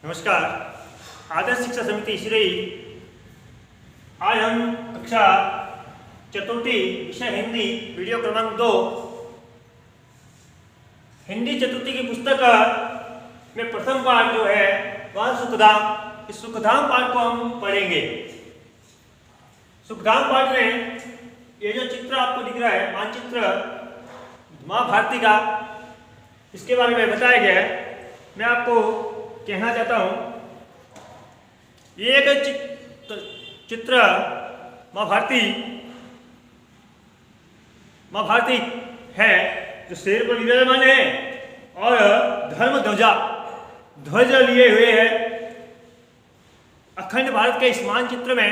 नमस्कार। आदर्श शिक्षा समिति श्री आज हम कक्षा चतुर्थी विषय हिंदी वीडियो क्रमांक 2 हिंदी चतुर्थी की पुस्तक में प्रथम पाठ जो है वह सुखधाम। इस सुखधाम पाठ को हम पढ़ेंगे। सुखधाम पाठ में ये जो चित्र आपको दिख रहा है मानचित्र माँ भारती का, इसके बारे में बताया गया है। मैं आपको कहना चाहता हूँ, ये एक चित्र माँ भारती है जो शेर पर विराजमान है और धर्म ध्वज लिए हुए है। अखंड भारत के इस मानचित्र में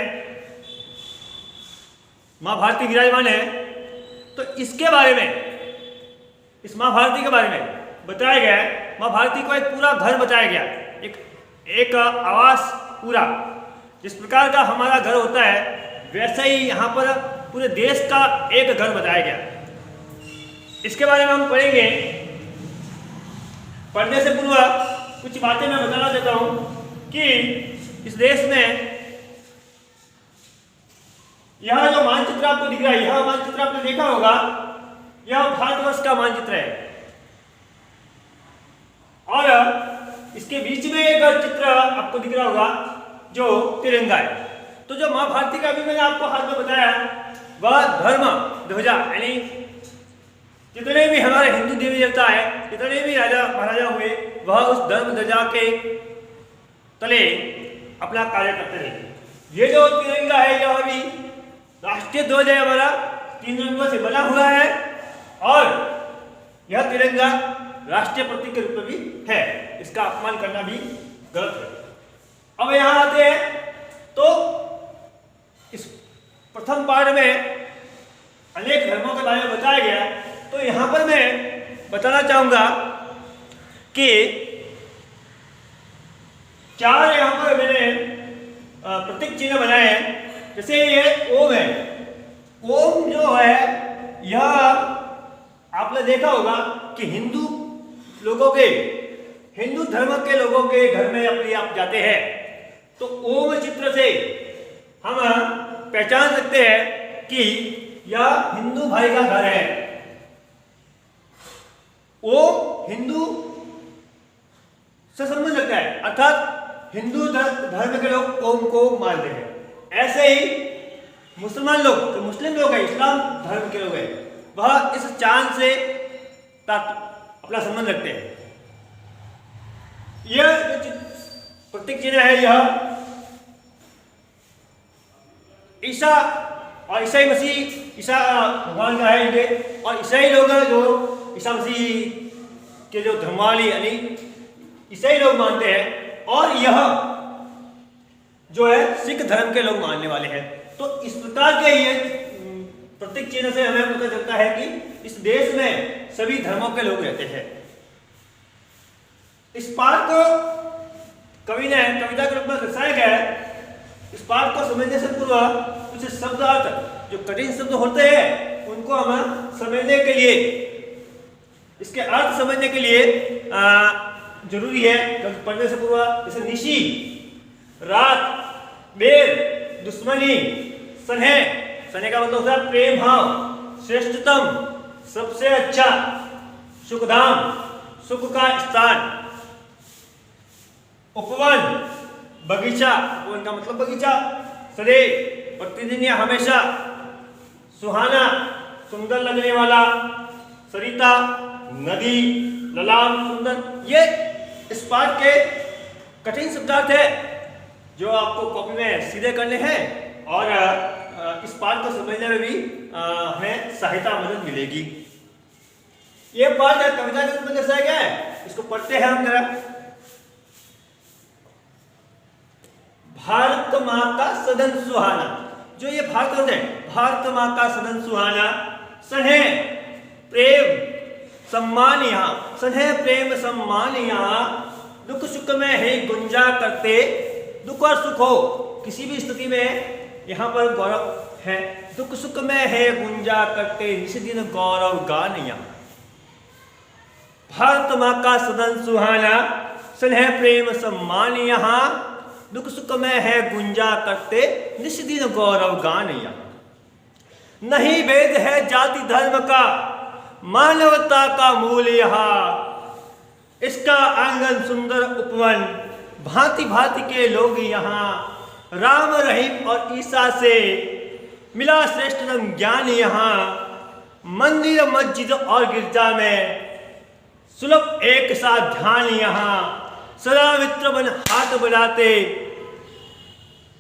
माँ भारती विराजमान है। तो इसके बारे में, इस माँ भारती के बारे में बताया गया है। माँ भारती को एक पूरा घर बताया गया, एक आवास पूरा। जिस प्रकार का हमारा घर होता है वैसे ही यहाँ पर पूरे देश का एक घर बताया गया। इसके बारे में हम पढ़ेंगे। पढ़ने से पूर्व कुछ बातें मैं बताना चाहता हूँ कि इस देश में यह जो मानचित्र आपको दिख रहा है, यह मानचित्र आपने देखा होगा, यह भारतवर्ष का मानचित्र है और इसके बीच में एक चित्र आपको दिख रहा होगा जो तिरंगा है। तो जो माँ भारती का भी मैंने आपको हाथ में बताया वह धर्म ध्वजा, यानी जितने भी हमारे हिंदू देवी देवता है, जितने भी राजा महाराजा हुए, वह उस धर्म ध्वजा के तले अपना कार्य करते रहे। ये जो तिरंगा है यह भी राष्ट्रीय ध्वज है हमारा, 3 रंगों से बना हुआ है और यह तिरंगा राष्ट्रीय प्रतीक के रूप में भी है। इसका अपमान करना भी गलत है। अब यहां आते हैं तो इस प्रथम पाठ में अनेक धर्मों के बारे में बताया गया। तो यहां पर मैं बताना चाहूंगा कि 4 यहां पर मैंने प्रतीक चिन्ह बनाए हैं। जैसे ये ओम है, ओम जो है यह आपने देखा होगा कि हिंदू धर्म के लोगों के घर में अपने आप जाते हैं तो ओम चित्र से हम पहचान सकते हैं कि यह हिंदू भाई का घर है। ओम हिंदू से संबंध रखता है, अर्थात हिंदू धर्म के लोग ओम को मानते हैं। ऐसे ही मुसलमान लोग, जो मुस्लिम लोग हैं, इस्लाम धर्म के लोग हैं, वह इस चांद से अपना संबंध रखते हैं। यह जो प्रतीक चिन्ह है यह ईसा और ईसाई मसीह, ईसा भगवान का है इनके, और ईसाई लोग जो ईसा मसीह के जो धर्मावली यानी ईसाई लोग मानते हैं, और यह जो है सिख धर्म के लोग मानने वाले हैं। तो इस प्रकार के ये प्रतीक चिन्ह से हमें पता चलता है कि इस देश में सभी धर्मों के लोग रहते हैं। इस पाठ को कवि ने कविता के रूप में दर्शाया गया है। इस पाठ को समझने से पूर्व कुछ शब्दार्थ जो कठिन शब्द होते हैं उनको हम समझने के लिए, इसके अर्थ समझने के लिए जरूरी है। क्योंकि पढ़ने से पूर्व जैसे निशी, रात, बेर, दुश्मनी, सन्हे का मतलब होता है प्रेम भाव, श्रेष्ठतम, सबसे अच्छा, सुखधाम, सुख का स्थान, उपवन, बगीचा, उपवन का मतलब बगीचा, सदैव, प्रतिदिन या हमेशा, सुहाना, सुंदर लगने वाला, सरिता, नदी, ललाम, सुंदर। ये इस पाठ के कठिन शब्दार्थ है जो आपको कॉपी में सीधे करने हैं और इस पाठ को समझने में भी हमें सहायता मदद मिलेगी। ये पाठ कविता के रूप में दर्शाया गया है, इसको पढ़ते हैं हम जरा। भारत माँ का सदन सुहाना, जो ये भारत है, भारत माँ का सदन सुहाना, स्नेह प्रेम सम्मान यहाँ, स्नेह प्रेम सम्मान यहाँ, दुख सुख में है गुंजा करते, दुख और सुख हो किसी भी स्थिति में यहाँ पर गौरव है। दुख सुख में है गुंजा करते, निस दिन गौरव गान यहाँ। भारत माँ का सदन सुहाना, स्नेह प्रेम सम्मान यहाँ, दुख सुख में है गुंजा करते निस दिन गौरव गान यहाँ। नहीं भेद है जाति धर्म का, मानवता का मूल यहाँ, इसका आंगन सुंदर उपवन, भांति भांति के लोग यहाँ। राम रहीम और ईसा से मिला श्रेष्ठतम ज्ञान यहाँ, मंदिर मस्जिद और गिरजा में सुलभ एक साथ ध्यान यहाँ। सदा मित्र बन हाथ बढ़ाते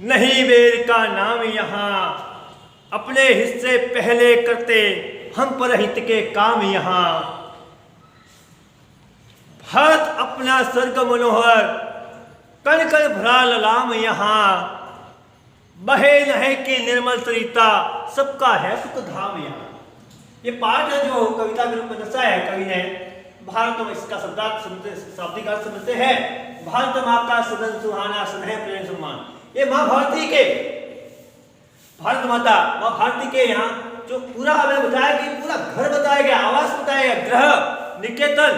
नहीं बेर का नाम यहाँ, अपने हिस्से पहले करते हम पर हित के काम यहाँ। भारत अपना स्वर्ग मनोहर, कण कण भरा ललाम यहाँ, बहे नहे की निर्मल सरिता, सबका है सुख धाम यहाँ। ये पाठ है जो कविता के रूप में दर्शाया है कवि ने। भारत में इसका शाब्दिक अर्थ समझते हैं, भारत माँ का सदन सुहाना, स्नेह प्रेम सम्मान। ये माँ भारती के, भारत माता माँ भारती के यहाँ जो पूरा हमें बताया कि पूरा घर बताया गया, आवास बताया गया, ग्रह निकेतन,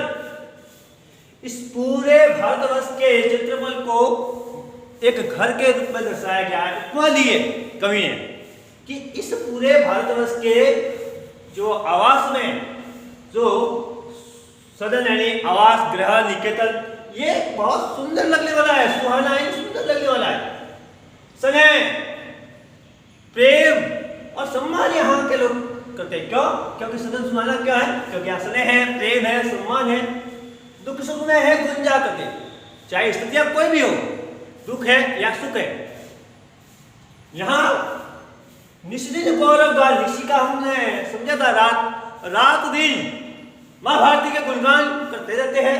इस पूरे भारतवर्ष के क्षेत्रफल को एक घर के रूप में दर्शाया गया है। उपमा दी है कवि ने कि इस पूरे भारतवर्ष के जो आवास में जो सदन यानी आवास ग्रह निकेतन, ये बहुत सुंदर लगने वाला है, सुहाना है, सुंदर लगने वाला है। स्नेह प्रेम और सम्मान यहाँ के लोग करते हैं। क्यों? क्योंकि सदन सुहाना क्या है? क्योंकि यहाँ स्नेह है, प्रेम है, सम्मान है, दुख सुख में है गुंजा करते, चाहे स्थिति अब कोई भी हो, दुख है या सुख है। यहाँ निश्चित गौरव गान, ऋषि का हमने समझा था, रात दिन माँ भारती के गुणगान करते रहते हैं।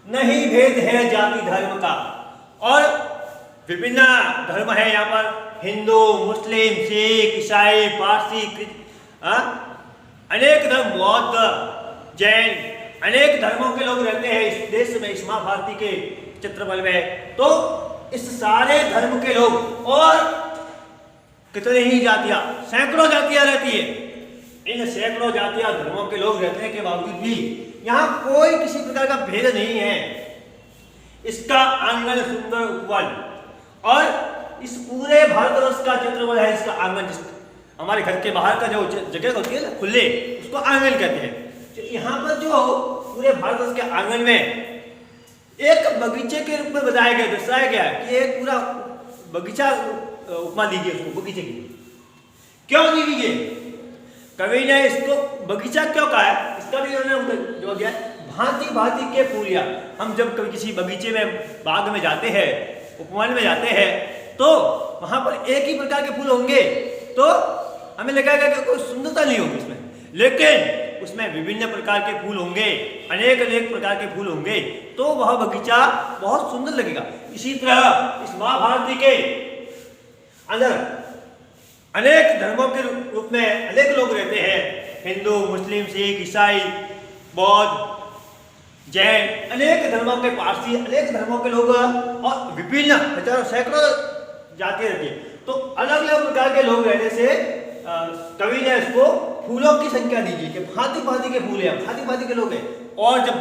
नहीं भेद है जाति धर्म का, और विभिन्न धर्म है यहाँ पर, हिंदू, मुस्लिम, सिख, ईसाई, पारसी, अनेक धर्म, बौद्ध, जैन, अनेक धर्मों के लोग रहते हैं इस देश में, इस माँ भारती के क्षेत्रफल में। तो इस सारे धर्म के लोग, और कितने ही जातियां, सैकड़ों जातियां रहती है, इन सैकड़ों जातियां धर्मों के लोग रहने के बावजूद भी यहाँ कोई किसी प्रकार का भेद नहीं है। इसका आंगन सुंदर उपवन, और इस पूरे भारतवर्ष का क्षेत्रफल है इसका आंगन, हमारे घर के बाहर का जो जगह होती है ना खुले, उसको आंगन कहते हैं। यहाँ पर जो पूरे भारतवर्ष के आंगन में एक बगीचे के रूप में बताया गया, दर्शाया गया कि एक पूरा बगीचा उपमा दी गई उसको, बगीचे की। क्यों दी गई? कवि ने इसको बगीचा क्यों कहा है, इसका भी उन्होंने जो दिया, भांति भांति के फूल। या हम जब कभी किसी बगीचे में, बाग में जाते हैं, उपवन में जाते हैं, तो वहां पर एक ही प्रकार के फूल होंगे तो हमें लगेगा कि कोई सुंदरता नहीं होगी उसमें, लेकिन उसमें विभिन्न प्रकार के फूल होंगे, अनेक अनेक प्रकार के फूल होंगे, तो वह बगीचा बहुत सुंदर लगेगा। इसी तरह इस माँ भारती के अंदर अनेक धर्मों के रूप में अनेक लोग रहते हैं, हिंदू, मुस्लिम, सिख, ईसाई, बौद्ध, जैन, अनेक धर्मों के, पारसी, अनेक धर्मों के लोग, और विभिन्न हजारों सैकड़ों जातियां रहती है। तो अलग अलग प्रकार के लोग रहने से कवि ने इसको फूलों की संख्या दी कि भांति भांति के फूल हैं, भांति भांति के लोग हैं, और जब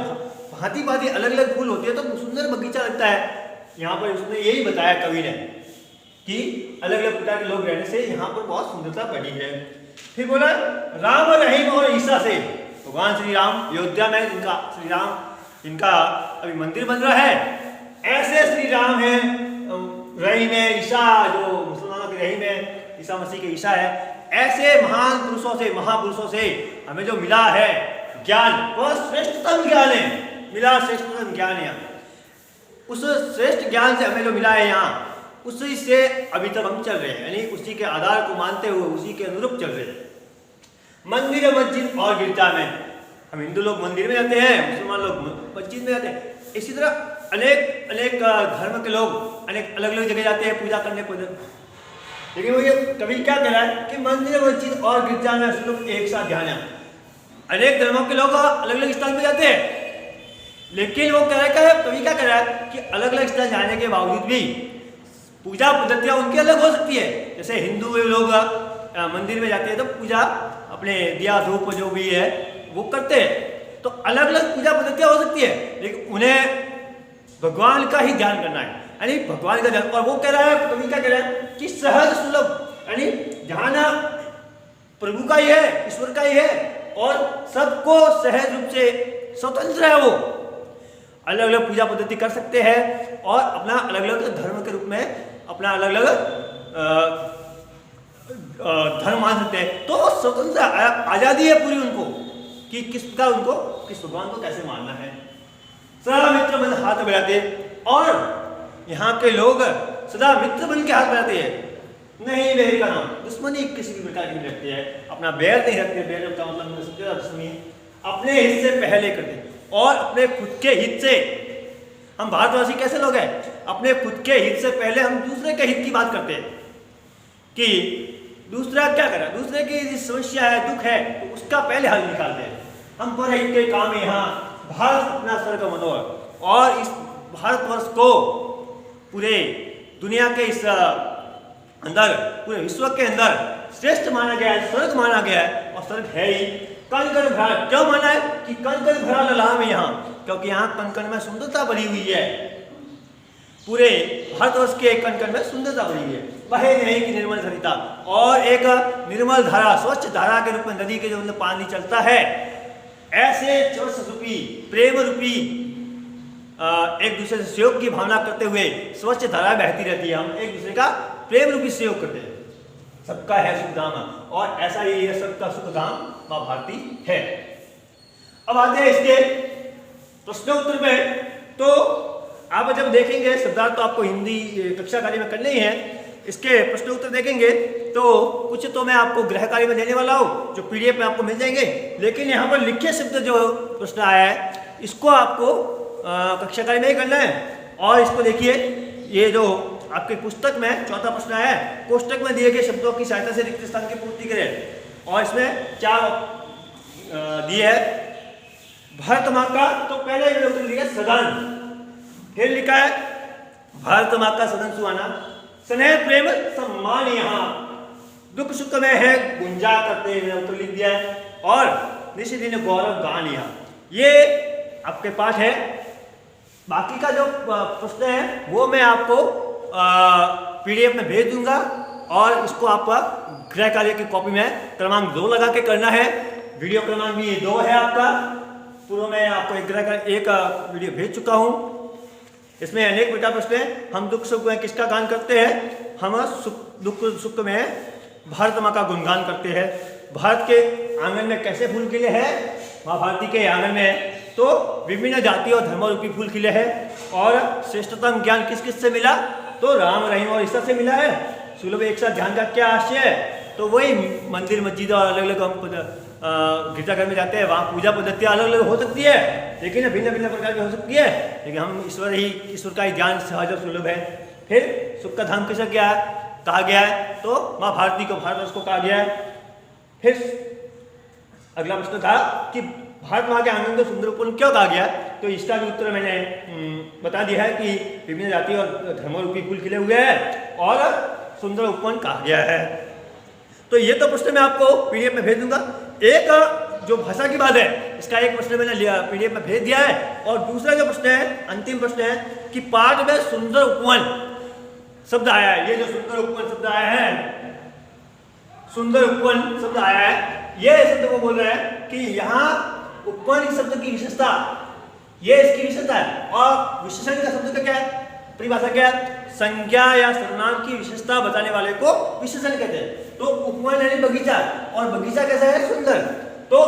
भांति भांति अलग अलग फूल होते हैं तो सुंदर बगीचा लगता है। यहाँ पर उसने यही बताया कवि ने कि अलग अलग प्रकार के लोग रहने से यहाँ पर बहुत सुंदरता बढ़ी है। फिर बोला राम रहीम और ईसा से, भगवान श्री राम अयोध्या में इनका, श्री राम इनका अभी मंदिर बन रहा है, ऐसे श्री राम है, रहीम है, ईसा जो मुसलमानों के रहीम है, ईसा मसीह के ईसा है, ऐसे महान पुरुषों से, महापुरुषों से हमें जो मिला है ज्ञान, वह श्रेष्ठतम ज्ञान है, मिला श्रेष्ठतम ज्ञान है। उस श्रेष्ठ ज्ञान से हमें जो मिला है यहाँ, उसी से अभी तक हम चल रहे हैं, यानी उसी के आधार को मानते हुए उसी के अनुरूप चल रहे हैं। मंदिर, मस्जिद और गिरजा में, हम हिंदू लोग मंदिर में जाते हैं, मुसलमान लोग मस्जिद में जाते हैं, इसी तरह अनेक अनेक धर्म के लोग अनेक अलग अलग जगह जाते हैं पूजा करने को। लेकिन वो ये कवि क्या कह रहा है कि मंदिर, मस्जिद और गिरजा में सब लोग एक साथ ध्यान है। अनेक धर्मों के लोग अलग अलग स्थान पे जाते हैं, लेकिन वो कह रहा है, कवि क्या कह रहा है कि अलग अलग स्थान जाने के बावजूद भी पूजा पद्धतियाँ उनकी अलग हो सकती है। जैसे हिंदू लोग मंदिर में जाते हैं तो पूजा अपने दिया धूप जो भी है वो करते हैं, तो अलग अलग पूजा पद्धतियाँ हो सकती है, लेकिन उन्हें भगवान का ही ध्यान करना है, यानी भगवान का ध्यान। और वो कह रहा है, कवि क्या कह रहा है कि सहज सुलभ, यानी ध्यान प्रभु का ही है, ईश्वर का ही है, और सबको सहज रूप से स्वतंत्र है। वो अलग अलग पूजा पद्धति कर सकते हैं और अपना अलग अलग धर्म के रूप में अपना अलग अलग धर्म मान सकते हैं। तो स्वतंत्र आजादी है पूरी उनको कि किस प्रकार उनको किस भगवान को कैसे मानना है। सदा मित्र बन हाथ बढ़ाते, और यहाँ के लोग सदा मित्र बन के हाथ बढ़ाते हैं, नहीं बैर का नाम, दुश्मनी किसी भी प्रकार की नहीं रखते हैं, अपना बैर नहीं रखते। बैर का मतलब दुश्मनी अपने हित से पहले करते, और अपने खुद के हित से। हम भारतवासी कैसे लोग हैं, अपने खुद के हित से पहले हम दूसरे के हित की बात करते हैं कि दूसरा क्या कर रहा है, दूसरे की समस्या है, दुख है, तो उसका पहले हल निकालते हैं। हम पर हित के काम है। यहाँ भारत अपना स्वर्ग मनोहर, और इस भारतवर्ष को पूरे दुनिया के इस अंदर, पूरे विश्व के अंदर श्रेष्ठ माना गया है, स्वर्ग माना गया है, और स्वर्ग है ही। कण कण भरा, क्यों माना है कि कण कण भरा ललाम है यहाँ, क्योंकि यहाँ कण कण में सुंदरता भरी हुई है। पूरे भारतवर्ष के कण कण में सुंदरता भरी हुई है। बहे नहीं की निर्मल सरिता, और एक निर्मल धारा, स्वच्छ धारा के रूप में नदी के जो पानी चलता है, ऐसे चरस रूपी, प्रेम रूपी, एक दूसरे से सहयोग की भावना करते हुए स्वच्छ धारा बहती रहती है। हम एक दूसरे का प्रेम रूपी सहयोग करते हैं। सबका है सुख धाम, और ऐसा ही है सबका सुख धाम माँ भारती है। अब आते हैं इसके प्रश्नोत्तर में। तो आप जब देखेंगे शब्दार्थ, तो आपको हिंदी कक्षा कार्य में करने ही है। इसके प्रश्न उत्तर देखेंगे तो कुछ तो मैं आपको गृह कार्य में देने वाला हूँ, जो पीडीएफ में आपको मिल जाएंगे, लेकिन यहाँ पर लिखे शब्द जो प्रश्न आया है, इसको आपको कक्षा कार्य में ही करना है। और इसको देखिए, ये जो आपके पुस्तक में चौथा प्रश्न आया है, कोष्टक में दिए गए शब्दों की सहायता से रिक्त स्थान की पूर्ति करें। और इसमें 4 दिए है। भारत माँ का, तो पहले मैंने उत्तर दिया सदन, फिर लिखा है भारत माँ का सदन सुहाना, स्नेह प्रेम सम्मान यहाँ, दुख सुख में है गुंजा करते, मैंने उत्तर लिख दिया है। और निशिदिन गौरव गान यहाँ, ये आपके पास है। बाकी का जो प्रश्न है वो मैं आपको पीडीएफ में भेज दूंगा, और इसको आप गृह कार्य की कॉपी में क्रमांक 2 लगा के करना है। वीडियो क्रमांक भी 2 है आपका। पूर्व में आपको एक वीडियो भेज चुका हूँ। इसमें अनेक प्रकार प्रश्न है। हम दुख सुख में किसका गान करते हैं, हम दुख सुख में भारत माँ का गुणगान करते हैं। भारत के आंगन में कैसे फूल खिले हैं, माँ भारती के आंगन में तो विभिन्न जाति और धर्म रूपी फूल खिले हैं। और श्रेष्ठतम ज्ञान किस किस से मिला, तो राम रहीम और ईसा से मिला है। सुलभ एक साथ ध्यान का क्या आशय है, तो वही मंदिर मस्जिद और अलग अलग हम गिरजाघर में जाते हैं, वहाँ पूजा पद्धतियाँ अलग अलग हो सकती है, लेकिन भिन्न भिन्न प्रकार की हो सकती है, लेकिन हम ईश्वर का ही ध्यान सहज और सुलभ है। फिर सुख का धाम किसे क्या कहा गया है, तो माँ भारती को, भारतवर्ष को कहा गया है। फिर अगला प्रश्न था कि भारत माँ के आंगन को सुंदर उपवन क्यों कहा गया, तो इसका भी उत्तर मैंने बता दिया है कि विभिन्न जाति और धर्मरूपी फूल खिले हुए हैं और सुंदर उपवन कहा गया है। तो ये तो प्रश्न मैं आपको पीडीएफ में भेज दूंगा। एक जो भाषा की बात है, इसका एक प्रश्न मैंने पीडीएफ में भेज दिया है। और दूसरा जो प्रश्न है, अंतिम प्रश्न है कि पाठ में सुंदर उपवन शब्द आया है। ये जो सुंदर उपवन शब्द आया है, सुंदर उपवन शब्द आया है, ये शब्द को बोल रहा है कि यहाँ उपवन शब्द की विशेषता, ये इसकी विशेषता है। और विशेषण का शब्द का क्या है, परिभाषा क्या है, संज्ञा या सर्वनाम की विशेषता बताने वाले को विशेषण कहते हैं। तो उपवन यानी बगीचा, और बगीचा कैसा है, सुंदर। तो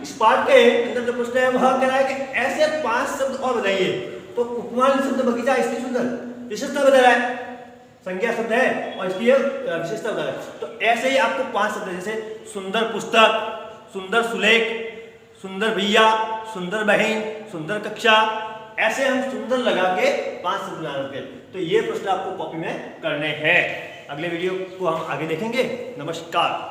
इस पाठ के अंदर जो प्रश्न है वह कह रहा है कि ऐसे 5 शब्द और बताइए। तो उपवन शब्द बगीचा, इसकी सुंदर विशेषता बता रहा है, संज्ञा शब्द है और इसकी विशेषता बता रहा है। तो ऐसे ही आपको 5 शब्द, जैसे सुंदर पुस्तक, सुंदर सुलेख, सुंदर भैया, सुंदर बहन, सुंदर कक्षा, ऐसे हम सुंदर लगा के 5 शब्द बना सकते हैं। तो ये प्रश्न आपको कॉपी में करने हैं। अगले वीडियो को हम आगे देखेंगे। नमस्कार।